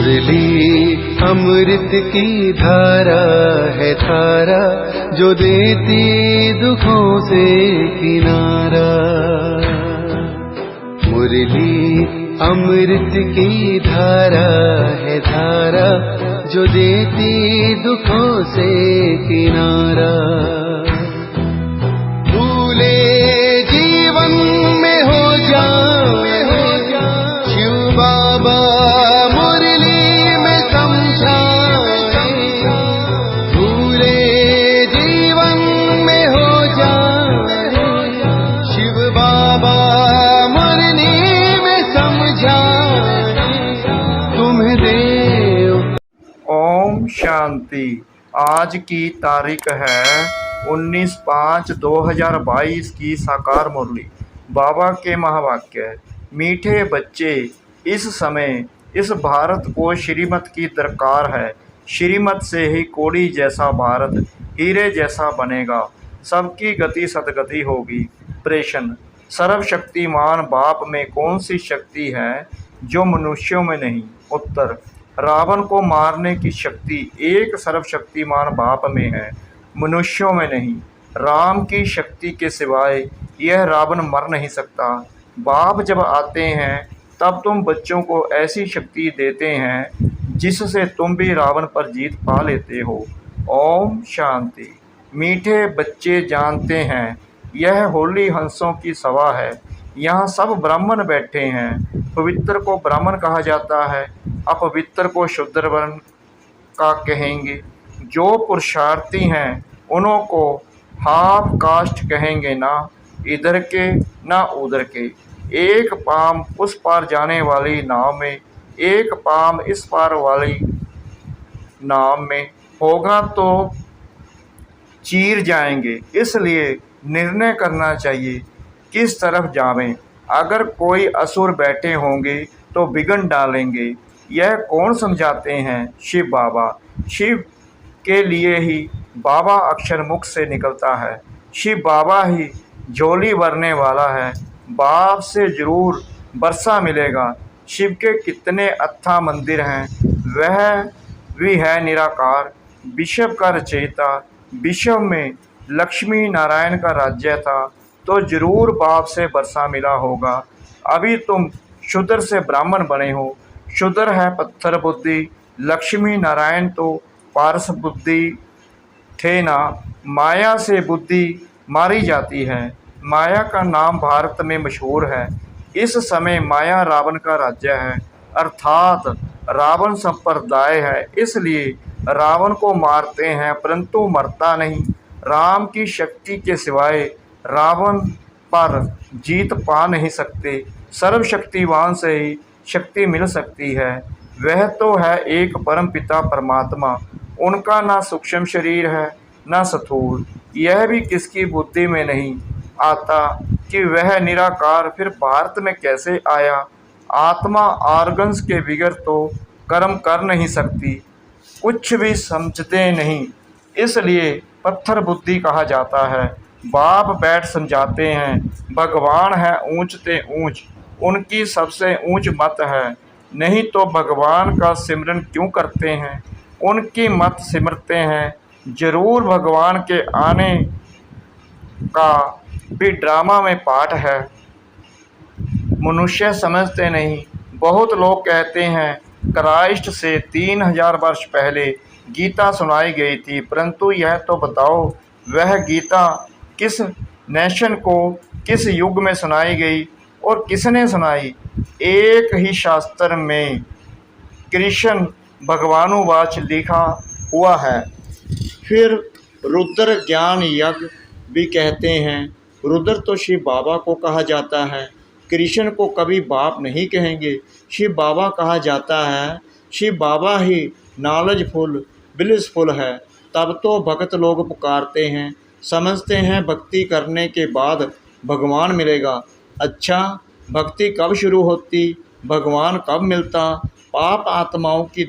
मुरली अमृत की धारा है धारा, जो देती दुखों से किनारा। मुरली अमृत की धारा है धारा, जो देती दुखों से किनारा। भूले जीवन में हो जाए शिव बाबा मुरली में समझाए। भूले जीवन में हो जाए शिव बाबा मुरली में समझाए। तुम्हें देव। ओम शांति। आज की तारीख है 19/5/2022 की साकार मुरली। बाबा के महावाक्य। मीठे बच्चे, इस समय इस भारत को श्रीमत की दरकार है। श्रीमत से ही कोड़ी जैसा भारत हीरे जैसा बनेगा। सबकी गति सदगति होगी। प्रश्न, सर्वशक्तिमान बाप में कौन सी शक्ति है जो मनुष्यों में नहीं? उत्तर, रावण को मारने की शक्ति एक सर्वशक्तिमान बाप में है, मनुष्यों में नहीं। राम की शक्ति के सिवाय यह रावण मर नहीं सकता। बाप जब आते हैं तब तुम बच्चों को ऐसी शक्ति देते हैं जिससे तुम भी रावण पर जीत पा लेते हो। ओम शांति। मीठे बच्चे जानते हैं यह होली हंसों की सभा है। यहाँ सब ब्राह्मण बैठे हैं। पवित्र को ब्राह्मण कहा जाता है, अपवित्र को शूद्र वर्ण का कहेंगे। जो पुरुषार्थी हैं उन्हों को हाफ कास्ट कहेंगे, ना इधर के ना उधर के। एक पाम उस पार जाने वाली नाव में, एक पाम इस पार वाली नाव में होगा तो चीर जाएंगे। इसलिए निर्णय करना चाहिए किस तरफ जावें। अगर कोई असुर बैठे होंगे तो बिगन डालेंगे। यह कौन समझाते हैं? शिव बाबा। शिव के लिए ही बाबा अक्षर मुख से निकलता है। शिव बाबा ही झोली भरने वाला है। बाप से जरूर बरसा मिलेगा। शिव के कितने अत्था मंदिर हैं। वह भी है निराकार, विश्व का रचयिता। विश्व में लक्ष्मी नारायण का राज्य था तो जरूर बाप से बरसा मिला होगा। अभी तुम शूद्र से ब्राह्मण बने हो। शूद्र है पत्थर बुद्धि, लक्ष्मी नारायण तो पारस बुद्धि थे ना। माया से बुद्धि मारी जाती है। माया का नाम भारत में मशहूर है। इस समय माया रावण का राज्य है, अर्थात रावण संप्रदाय है। इसलिए रावण को मारते हैं परंतु मरता नहीं। राम की शक्ति के सिवाय रावण पर जीत पा नहीं सकते। सर्वशक्तिवान से ही शक्ति मिल सकती है। वह तो है एक परम पिता परमात्मा। उनका ना सूक्ष्म शरीर है ना स्थूल। यह भी किसकी बुद्धि में नहीं आता कि वह निराकार फिर भारत में कैसे आया। आत्मा आर्गन्स के बिगड़ तो कर्म कर नहीं सकती, कुछ भी समझते नहीं, इसलिए पत्थर बुद्धि कहा जाता है। बाप बैठ समझाते हैं भगवान है ऊंच ते ऊंच, उनकी सबसे ऊंच मत है। नहीं तो भगवान का सिमरन क्यों करते हैं? उनकी मत सिमरते हैं। जरूर भगवान के आने का भी ड्रामा में पाठ है। मनुष्य समझते नहीं। बहुत लोग कहते हैं क्राइस्ट से 3000 वर्ष पहले गीता सुनाई गई थी, परंतु यह तो बताओ वह गीता किस नेशन को किस युग में सुनाई गई और किसने सुनाई? एक ही शास्त्र में कृष्ण भगवानुवाच लिखा हुआ है। फिर रुद्र ज्ञान यज्ञ भी कहते हैं। रुद्र तो शिव बाबा को कहा जाता है। कृष्ण को कभी बाप नहीं कहेंगे, शिव बाबा कहा जाता है। शिव बाबा ही नॉलेजफुल ब्लिसफुल है। तब तो भक्त लोग पुकारते हैं, समझते हैं भक्ति करने के बाद भगवान मिलेगा। अच्छा, भक्ति कब शुरू होती, भगवान कब मिलता? पाप आत्माओं की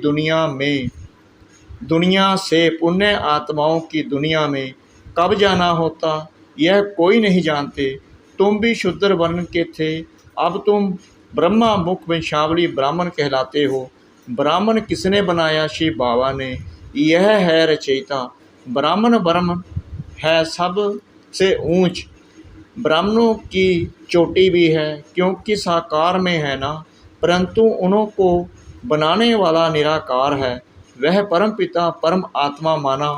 दुनिया से पुण्य आत्माओं की दुनिया में कब जाना होता, यह कोई नहीं जानते। तुम भी शूद्र वर्ण के थे, अब तुम ब्रह्मा मुख वंशावली ब्राह्मण कहलाते हो। ब्राह्मण किसने बनाया? शिव बाबा ने। यह है रचयिता। ब्राह्मण ब्रह्म है सबसे ऊंच, ब्राह्मणों की चोटी भी है, क्योंकि साकार में है ना, परंतु उन्हों को बनाने वाला निराकार है। वह परम पिता परम आत्मा माना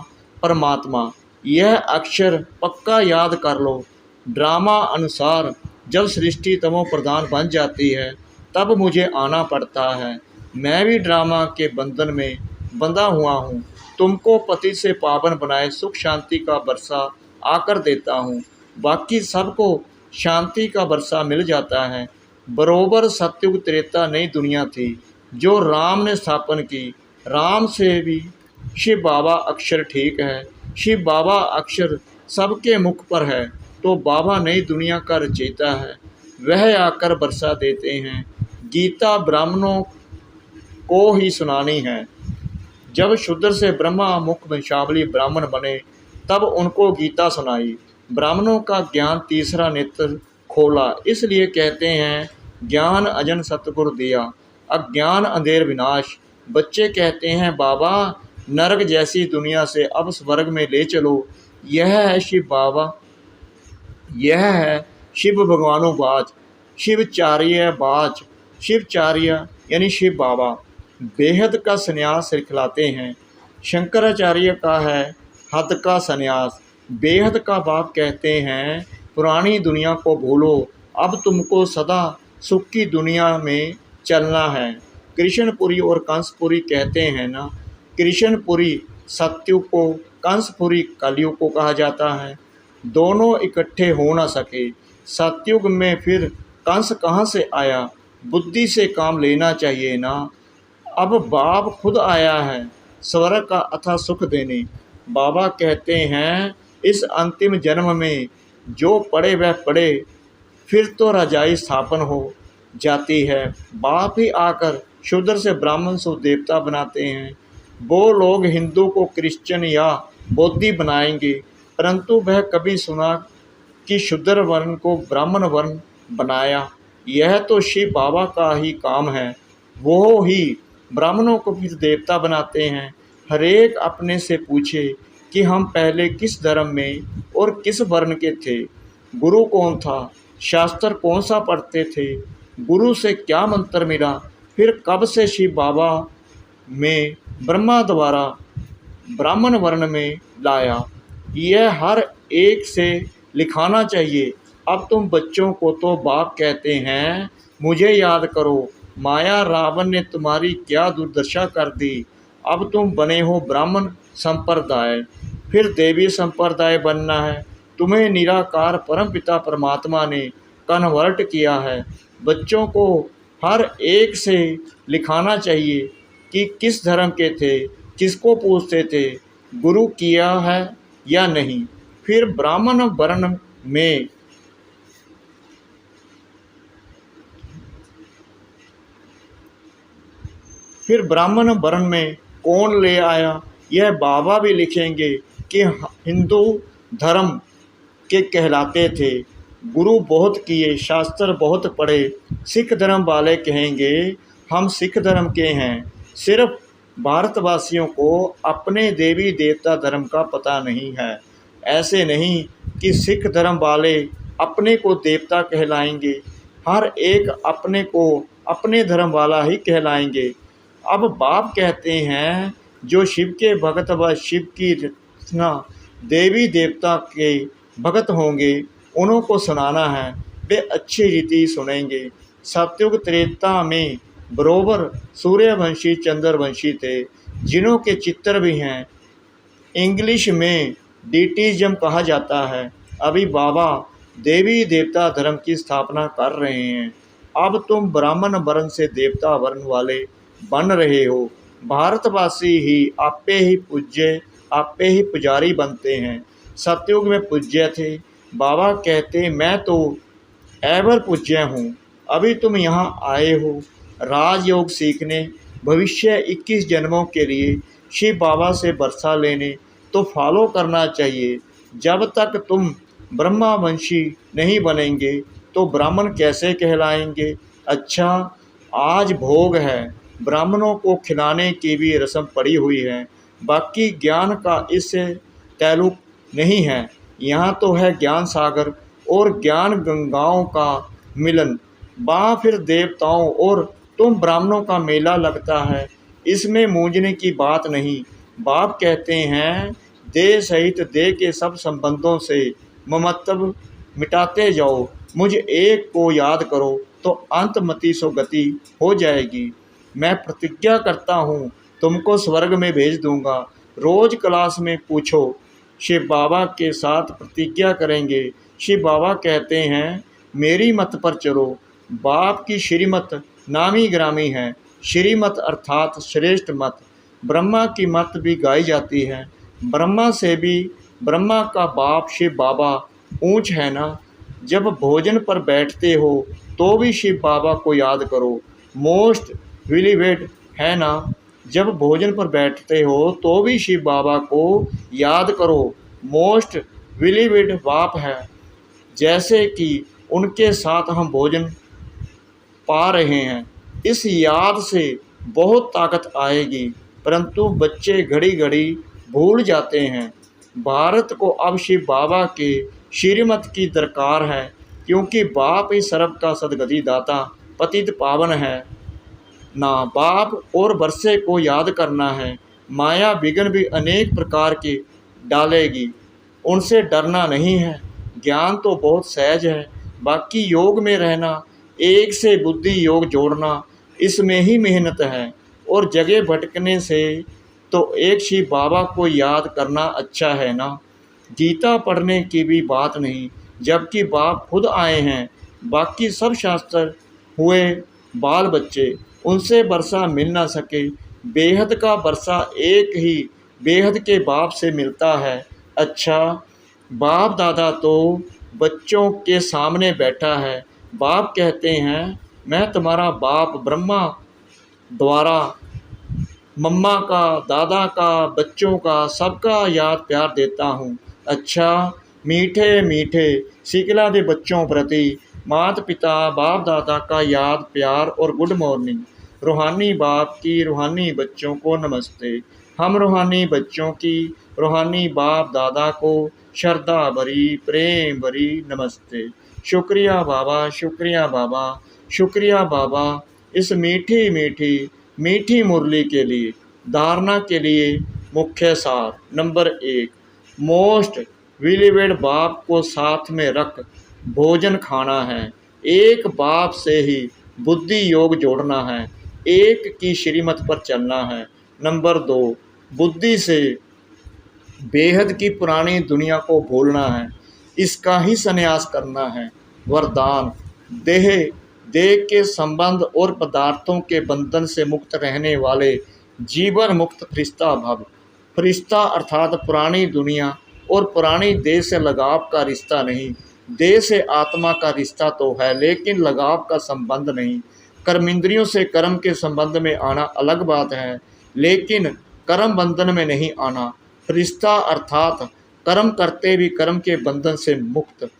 परमात्मा। यह अक्षर पक्का याद कर लो। ड्रामा अनुसार जब सृष्टि तमो प्रधान बन जाती है तब मुझे आना पड़ता है। मैं भी ड्रामा के बंधन में बंधा हुआ हूँ। तुमको पति से पावन बनाए सुख शांति का बरसा आकर देता हूँ। बाकी सबको शांति का बरसा मिल जाता है। बरोबर सतयुग त्रेता नई दुनिया थी जो राम ने स्थापन की। राम से भी शिव बाबा अक्षर ठीक है। शिव बाबा अक्षर सबके मुख पर है तो बाबा नई दुनिया का रचयिता है। वह आकर बरसा देते हैं। गीता ब्राह्मणों को ही सुनानी है। जब शूद्र से ब्रह्मा मुख वंशावली ब्राह्मण बने तब उनको गीता सुनाई। ब्राह्मणों का ज्ञान तीसरा नेत्र खोला। इसलिए कहते हैं ज्ञान अजन सतगुरु दिया, अज्ञान अंधेर विनाश। बच्चे कहते हैं बाबा नरक जैसी दुनिया से अब स्वर्ग में ले चलो। यह है शिव बाबा, यह है शिव भगवानो बाच, शिवचार्य बाच। शिवचार्य यानी शिव बाबा बेहद का संन्यास सिखलाते हैं। शंकराचार्य का है हद का संन्यास। बेहद का बाप कहते हैं पुरानी दुनिया को भूलो, अब तुमको सदा सुख की दुनिया में चलना है। कृष्णपुरी और कंसपुरी कहते हैं ना, कृष्णपुरी सत्युग को, कंसपुरी कलयुग को कहा जाता है। दोनों इकट्ठे हो ना सके। सत्युग में फिर कंस कहाँ से आया? बुद्धि से काम लेना चाहिए ना। अब बाप खुद आया है स्वर्ग का अथा सुख देने। बाबा कहते हैं इस अंतिम जन्म में जो पड़े वह पड़े, फिर तो रजाई स्थापन हो जाती है। बाप ही आकर शूद्र से ब्राह्मण से देवता बनाते हैं। वो लोग हिंदू को क्रिश्चियन या बौद्धि बनाएंगे, परंतु वह कभी सुना कि शूद्र वर्ण को ब्राह्मण वर्ण बनाया? यह तो शिव बाबा का ही काम है। वो ही ब्राह्मणों को फिर देवता बनाते हैं। हरेक अपने से पूछे कि हम पहले किस धर्म में और किस वर्ण के थे, गुरु कौन था, शास्त्र कौन सा पढ़ते थे, गुरु से क्या मंत्र मिला, फिर कब से शिव बाबा में ब्रह्मा द्वारा ब्राह्मण वर्ण में लाया। यह हर एक से लिखाना चाहिए। अब तुम बच्चों को तो बाप कहते हैं, मुझे याद करो माया रावण ने तुम्हारी क्या दुर्दशा कर दी। अब तुम बने हो ब्राह्मण संप्रदाय, फिर देवी संप्रदाय बनना है। तुम्हें निराकार परमपिता परमात्मा ने कन्वर्ट किया है। बच्चों को हर एक से लिखाना चाहिए कि किस धर्म के थे, किसको पूछते थे, गुरु किया है या नहीं। फिर ब्राह्मण वर्ण में कौन ले आया, यह बाबा भी लिखेंगे कि हिंदू धर्म के कहलाते थे, गुरु बहुत किए, शास्त्र बहुत पढ़े। सिख धर्म वाले कहेंगे हम सिख धर्म के हैं। सिर्फ भारतवासियों को अपने देवी देवता धर्म का पता नहीं है। ऐसे नहीं कि सिख धर्म वाले अपने को देवता कहलाएंगे, हर एक अपने को अपने धर्म वाला ही कहलाएंगे। अब बाप कहते हैं जो शिव के भक्त व शिव की रचना देवी देवता के भक्त होंगे उन्हों को सुनाना है, वे अच्छी रीति सुनेंगे। सतयुग त्रेता में बरोबर सूर्यवंशी चंद्रवंशी थे, जिन्हों के चित्र भी हैं। इंग्लिश में डीटीज़म कहा जाता है। अभी बाबा देवी देवता धर्म की स्थापना कर रहे हैं। अब तुम ब्राह्मण वर्ण से देवता वर्ण वाले बन रहे हो। भारतवासी ही आपे ही पूज्य, आपे ही पुजारी बनते हैं। सतयुग में पूज्य थे। बाबा कहते मैं तो एवर पूज्य हूँ। अभी तुम यहाँ आए हो राजयोग सीखने, भविष्य 21 जन्मों के लिए शिव बाबा से बरसा लेने, तो फॉलो करना चाहिए। जब तक तुम ब्रह्मावंशी नहीं बनेंगे तो ब्राह्मण कैसे कहलाएंगे? अच्छा आज भोग है, ब्राह्मणों को खिलाने की भी रस्म पड़ी हुई है। बाकी ज्ञान का इससे ताल्लुक नहीं है। यहाँ तो है ज्ञान सागर और ज्ञान गंगाओं का मिलन। वहाँ फिर देवताओं और तुम ब्राह्मणों का मेला लगता है। इसमें मूंझने की बात नहीं। बाप कहते हैं देह सहित देह के सब संबंधों से ममत्व मिटाते जाओ। मुझ एक को याद करो तो अंतमति सो गति हो जाएगी। मैं प्रतिज्ञा करता हूँ तुमको स्वर्ग में भेज दूंगा। रोज क्लास में पूछो। शिव बाबा के साथ प्रतिज्ञा करेंगे। शिव बाबा कहते हैं मेरी मत पर चलो। बाप की श्रीमत नामी ग्रामी है। श्रीमत अर्थात श्रेष्ठ मत। ब्रह्मा की मत भी गाई जाती है। ब्रह्मा से भी ब्रह्मा का बाप शिव बाबा ऊंच है ना। जब भोजन पर बैठते हो तो भी शिव बाबा को याद करो। मोस्ट विलिवेड है ना। जब भोजन पर बैठते हो तो भी शिव बाबा को याद करो। मोस्ट विलिवेड बाप है। जैसे कि उनके साथ हम भोजन पा रहे हैं। इस याद से बहुत ताकत आएगी। परंतु बच्चे घड़ी घड़ी भूल जाते हैं। भारत को अब शिव बाबा के श्रीमत की दरकार है, क्योंकि बाप ही सर्व का सदगति दाता पतित पावन है ना। बाप और वर्षे को याद करना है। माया विघ्न भी अनेक प्रकार की डालेगी, उनसे डरना नहीं है। ज्ञान तो बहुत सहज है। बाकी योग में रहना, एक से बुद्धि योग जोड़ना, इसमें ही मेहनत है। और जगह भटकने से तो एक शिव बाबा को याद करना अच्छा है ना। गीता पढ़ने की भी बात नहीं, जबकि बाप खुद आए हैं। बाकी सब शास्त्र हुए बाल बच्चे, उनसे वर्षा मिल ना सके। बेहद का वर्षा एक ही बेहद के बाप से मिलता है। अच्छा, बाप दादा तो बच्चों के सामने बैठा है। बाप कहते हैं मैं तुम्हारा बाप ब्रह्मा द्वारा मम्मा का, दादा का, बच्चों का, सबका याद प्यार देता हूँ। अच्छा, मीठे मीठे सिखला दे बच्चों प्रति माता पिता बाप दादा का याद प्यार और गुड मॉर्निंग। रूहानी बाप की रूहानी बच्चों को नमस्ते। हम रूहानी बच्चों की रूहानी बाप दादा को श्रद्धा भरी प्रेम भरी नमस्ते। शुक्रिया बाबा, शुक्रिया बाबा, शुक्रिया बाबा इस मीठी मीठी मीठी मुरली के लिए। धारणा के लिए मुख्य सार नंबर 1, मोस्ट विलिवेड बाप को साथ में रख भोजन खाना है। एक बाप से ही बुद्धि योग जोड़ना है। एक की श्रीमत पर चलना है। नंबर 2, बुद्धि से बेहद की पुरानी दुनिया को भूलना है। इसका ही संन्यास करना है। वरदान देह के संबंध और पदार्थों के बंधन से मुक्त रहने वाले जीवन मुक्त फरिश्ता भव। फरिश्ता अर्थात पुरानी दुनिया और पुरानी देह से लगाव का रिश्ता नहीं। देह से आत्मा का रिश्ता तो है, लेकिन लगाव का संबंध नहीं। कर्मेंद्रियों से कर्म के संबंध में आना अलग बात है, लेकिन कर्म बंधन में नहीं आना। फरिश्ता अर्थात कर्म करते भी कर्म के बंधन से मुक्त।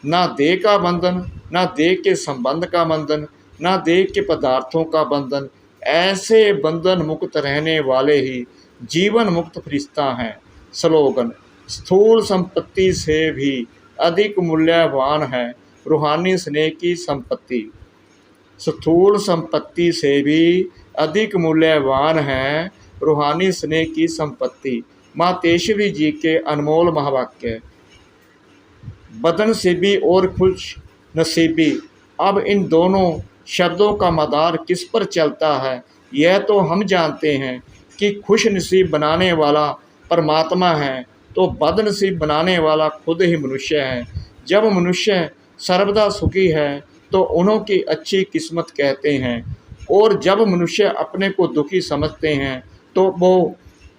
ना देह का बंधन, ना देह के संबंध का बंधन, ना देह के पदार्थों का बंधन। ऐसे बंधन मुक्त रहने वाले ही जीवन मुक्त फरिश्ता हैं। स्लोगन, स्थूल संपत्ति से भी अधिक मूल्यवान है रूहानी स्नेह की संपत्ति। स्थूल संपत्ति से भी अधिक मूल्यवान है रूहानी स्नेह की संपत्ति। मातेश्वरी जी के अनमोल महावाक्य। बदनसीबी और खुश नसीबी, अब इन दोनों शब्दों का मदार किस पर चलता है यह तो हम जानते हैं कि खुश नसीब बनाने वाला परमात्मा है, तो बदनसीब बनाने वाला खुद ही मनुष्य है। जब मनुष्य सर्वदा सुखी है तो उन्हों की अच्छी किस्मत कहते हैं, और जब मनुष्य अपने को दुखी समझते हैं तो वो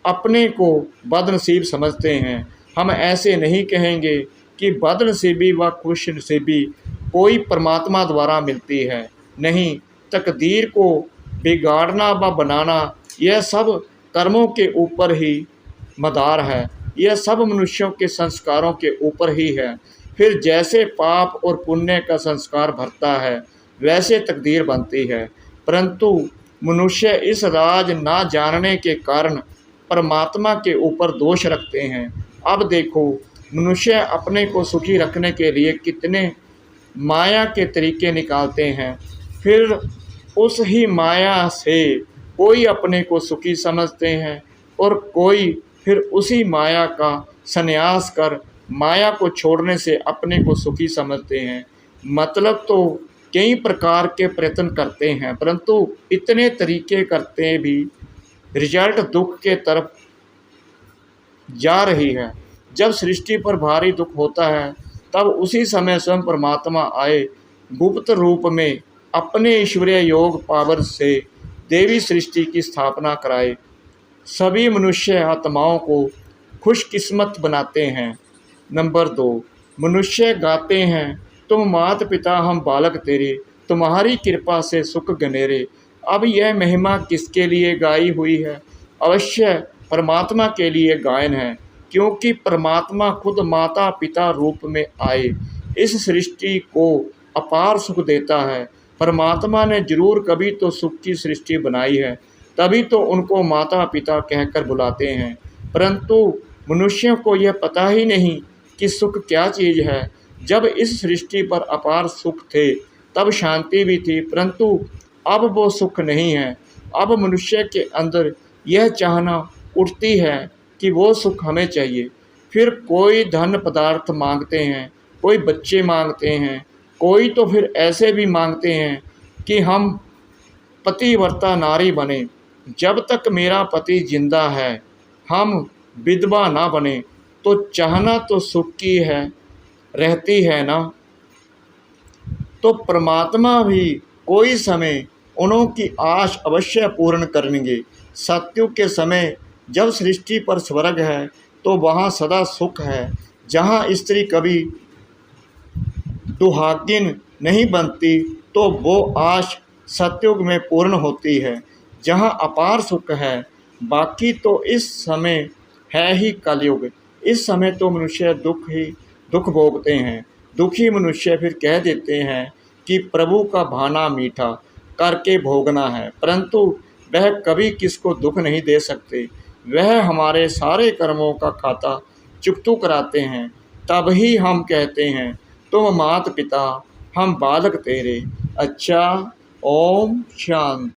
अपने को बदनसीब समझते हैं। हम ऐसे नहीं कहेंगे कि बदनसीबी व खुश नसीबी कोई परमात्मा द्वारा मिलती है। नहीं, तकदीर को बिगाड़ना व बनाना यह सब कर्मों के ऊपर ही मदार है। यह सब मनुष्यों के संस्कारों के ऊपर ही है। फिर जैसे पाप और पुण्य का संस्कार भरता है वैसे तकदीर बनती है। परंतु मनुष्य इस राज ना जानने के कारण परमात्मा के ऊपर दोष रखते हैं। अब देखो, मनुष्य अपने को सुखी रखने के लिए कितने माया के तरीके निकालते हैं, फिर उस ही माया से कोई अपने को सुखी समझते हैं और कोई फिर उसी माया का संन्यास कर माया को छोड़ने से अपने को सुखी समझते हैं। मतलब तो कई प्रकार के प्रयत्न करते हैं, परंतु इतने तरीके करते भी रिजल्ट दुख के तरफ जा रही है। जब सृष्टि पर भारी दुख होता है तब उसी समय स्वयं परमात्मा आए गुप्त रूप में अपने ईश्वरीय योग पावर से देवी सृष्टि की स्थापना कराए, सभी मनुष्य आत्माओं को खुशकिस्मत बनाते हैं। नंबर 2, मनुष्य गाते हैं, तुम मात पिता हम बालक तेरे, तुम्हारी कृपा से सुख गनेरे। अब यह महिमा किसके लिए गाई हुई है? अवश्य परमात्मा के लिए गायन है, क्योंकि परमात्मा खुद माता पिता रूप में आए इस सृष्टि को अपार सुख देता है। परमात्मा ने जरूर कभी तो सुख की सृष्टि बनाई है, तभी तो उनको माता पिता कहकर बुलाते हैं। परंतु मनुष्यों को यह पता ही नहीं कि सुख क्या चीज़ है। जब इस सृष्टि पर अपार सुख थे तब शांति भी थी, परंतु अब वो सुख नहीं है। अब मनुष्य के अंदर यह चाहना उठती है कि वो सुख हमें चाहिए। फिर कोई धन पदार्थ मांगते हैं, कोई बच्चे मांगते हैं, कोई तो फिर ऐसे भी मांगते हैं कि हम पतिव्रता नारी बने। जब तक मेरा पति जिंदा है हम विधवा ना बने, तो चाहना तो सुख की है रहती है ना। तो परमात्मा भी कोई समय उनकी आश अवश्य पूर्ण करेंगे। सत्युग के समय जब सृष्टि पर स्वर्ग है तो वहाँ सदा सुख है। जहाँ स्त्री कभी दुहागिन नहीं बनती तो वो आश सत्युग में पूर्ण होती है, जहाँ अपार सुख है। बाकी तो इस समय है ही कलयुग। इस समय तो मनुष्य दुख भोगते हैं। दुखी मनुष्य फिर कह देते हैं कि प्रभु का भाना मीठा करके भोगना है, परंतु वह कभी किसको दुख नहीं दे सकते। वह हमारे सारे कर्मों का खाता चुकतू कराते हैं। तब ही हम कहते हैं, तुम मात पिता हम बालक तेरे। अच्छा, ओम शांति।